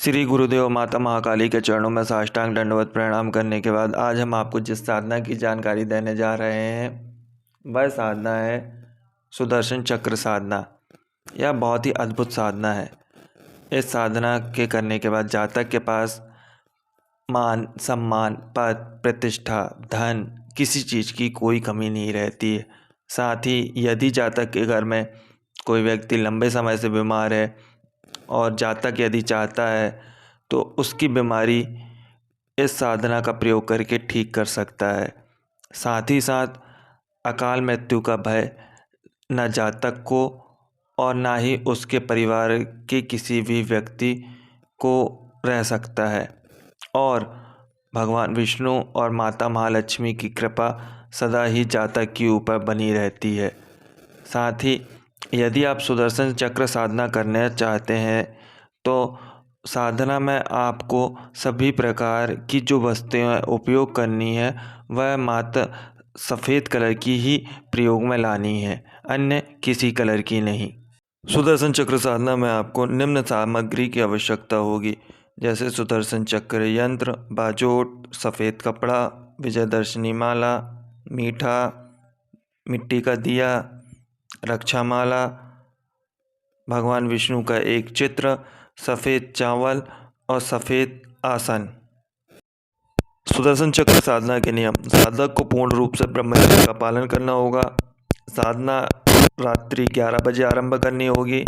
श्री गुरुदेव माता महाकाली के चरणों में साष्टांग दंडवत प्रणाम करने के बाद आज हम आपको जिस साधना की जानकारी देने जा रहे हैं वह साधना है सुदर्शन चक्र साधना। यह बहुत ही अद्भुत साधना है। इस साधना के करने के बाद जातक के पास मान, सम्मान, पद, प्रतिष्ठा, धन, किसी चीज़ की कोई कमी नहीं रहती है। साथ ही यदि जातक के घर में कोई व्यक्ति लंबे समय से बीमार है और जातक यदि चाहता है तो उसकी बीमारी इस साधना का प्रयोग करके ठीक कर सकता है। साथ ही साथ अकाल मृत्यु का भय न जातक को और ना ही उसके परिवार के किसी भी व्यक्ति को रह सकता है और भगवान विष्णु और माता महालक्ष्मी की कृपा सदा ही जातक के ऊपर बनी रहती है। साथ ही यदि आप सुदर्शन चक्र साधना करना चाहते हैं तो साधना में आपको सभी प्रकार की जो वस्तुएं उपयोग करनी है वह मात्र सफ़ेद कलर की ही प्रयोग में लानी है, अन्य किसी कलर की नहीं। सुदर्शन चक्र साधना में आपको निम्न सामग्री की आवश्यकता होगी, जैसे सुदर्शन चक्र यंत्र, बाजोट, सफ़ेद कपड़ा, विजयदर्शनी माला, मीठा, मिट्टी का दिया, रक्षामाला, भगवान विष्णु का एक चित्र, सफ़ेद चावल और सफ़ेद आसन। सुदर्शन चक्र साधना के नियम। साधक को पूर्ण रूप से ब्रह्मचर्य का पालन करना होगा। साधना रात्रि 11 बजे आरंभ करनी होगी।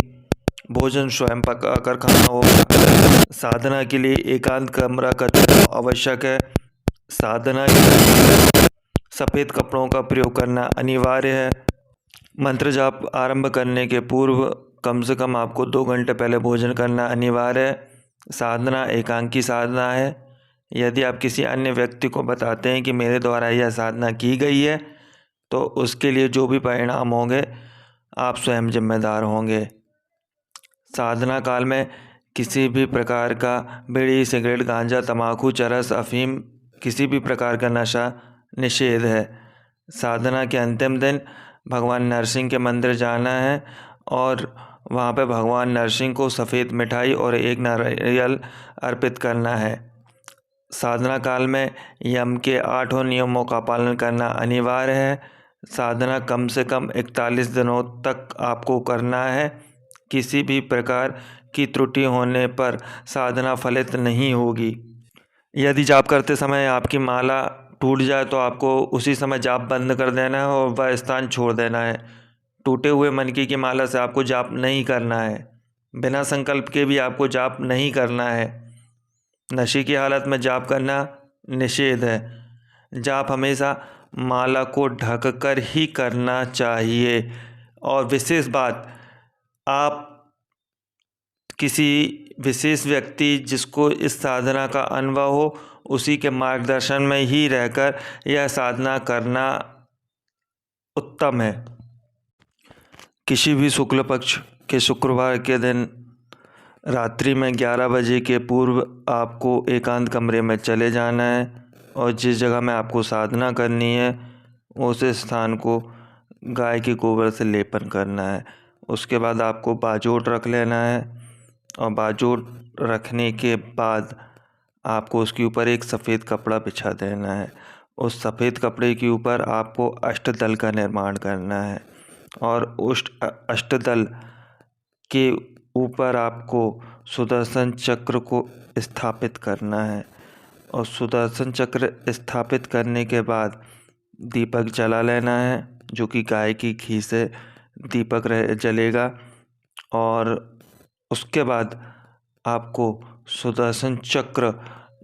भोजन स्वयं पकाकर खाना होगा। साधना के लिए एकांत कमरा का चुनाव आवश्यक है। साधना के लिए सफ़ेद कपड़ों का प्रयोग करना अनिवार्य है। मंत्र जाप आरंभ करने के पूर्व कम से कम आपको 2 घंटे पहले भोजन करना अनिवार्य है। साधना एकांकी साधना है। यदि आप किसी अन्य व्यक्ति को बताते हैं कि मेरे द्वारा यह साधना की गई है तो उसके लिए जो भी परिणाम होंगे आप स्वयं जिम्मेदार होंगे। साधना काल में किसी भी प्रकार का बीड़ी, सिगरेट, गांजा, तंबाकू, चरस, अफीम, किसी भी प्रकार का नशा निषेध है। साधना के अंतिम दिन भगवान नरसिंह के मंदिर जाना है और वहाँ पे भगवान नरसिंह को सफ़ेद मिठाई और एक नारियल अर्पित करना है। साधना काल में यम के 8 नियमों का पालन करना अनिवार्य है। साधना कम से कम 41 दिनों तक आपको करना है। किसी भी प्रकार की त्रुटि होने पर साधना फलित नहीं होगी। यदि जाप करते समय आपकी माला टूट जाए तो आपको उसी समय जाप बंद कर देना है और वह स्थान छोड़ देना है। टूटे हुए मनकी की माला से आपको जाप नहीं करना है। बिना संकल्प के भी आपको जाप नहीं करना है। नशे की हालत में जाप करना निषेध है। जाप हमेशा माला को ढक कर ही करना चाहिए। और विशेष बात, आप किसी विशेष व्यक्ति जिसको इस साधना का अनुभव हो उसी के मार्गदर्शन में ही रहकर यह साधना करना उत्तम है। किसी भी शुक्ल पक्ष के शुक्रवार के दिन रात्रि में 11 बजे के पूर्व आपको एकांत कमरे में चले जाना है और जिस जगह में आपको साधना करनी है उस स्थान को गाय के गोबर से लेपन करना है। उसके बाद आपको बाजोट रख लेना है और बाजोट रखने के बाद आपको उसके ऊपर एक सफ़ेद कपड़ा बिछा देना है। उस सफ़ेद कपड़े के ऊपर आपको अष्टदल का निर्माण करना है और उस अष्टदल के ऊपर आपको सुदर्शन चक्र को स्थापित करना है और सुदर्शन चक्र स्थापित करने के बाद दीपक जला लेना है, जो कि गाय की घी से दीपक जलेगा। और उसके बाद आपको सुदर्शन चक्र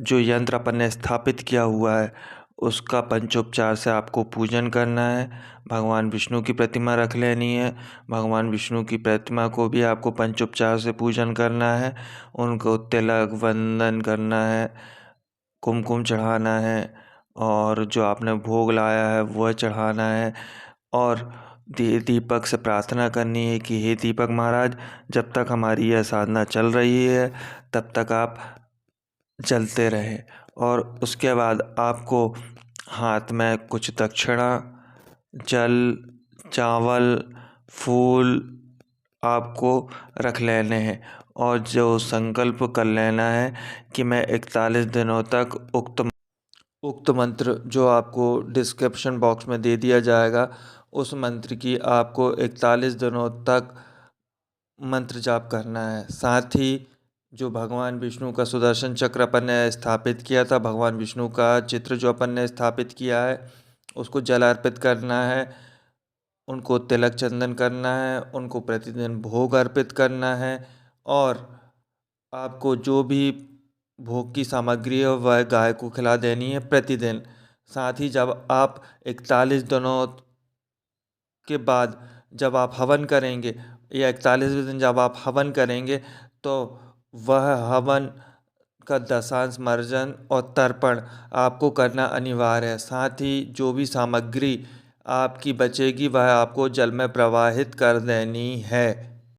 जो यंत्र अपन ने स्थापित किया हुआ है उसका पंचोपचार से आपको पूजन करना है। भगवान विष्णु की प्रतिमा रख लेनी है। भगवान विष्णु की प्रतिमा को भी आपको पंचोपचार से पूजन करना है। उनको तिलक वंदन करना है, कुमकुम चढ़ाना है और जो आपने भोग लाया है वह चढ़ाना है और दीपक से प्रार्थना करनी है कि हे दीपक महाराज, जब तक हमारी यह साधना चल रही है तब तक आप जलते रहे। और उसके बाद आपको हाथ में कुछ दक्षिणा, जल, चावल, फूल आपको रख लेने हैं और जो संकल्प कर लेना है कि मैं 41 दिनों तक उक्त मंत्र जो आपको डिस्क्रिप्शन बॉक्स में दे दिया जाएगा, उस मंत्र की आपको 41 दिनों तक मंत्र जाप करना है। साथ ही जो भगवान विष्णु का सुदर्शन चक्र अपन ने स्थापित किया था, भगवान विष्णु का चित्र जो अपन ने स्थापित किया है, उसको जल अर्पित करना है, उनको तिलक चंदन करना है, उनको प्रतिदिन भोग अर्पित करना है और आपको जो भी भोग की सामग्री है वह गाय को खिला देनी है प्रतिदिन। साथ ही जब आप 41 दिनों के बाद जब आप हवन करेंगे या 41वें दिन जब आप हवन करेंगे तो वह हवन का दशांश और तर्पण आपको करना अनिवार्य है। साथ ही जो भी सामग्री आपकी बचेगी वह आपको जल में प्रवाहित कर देनी है।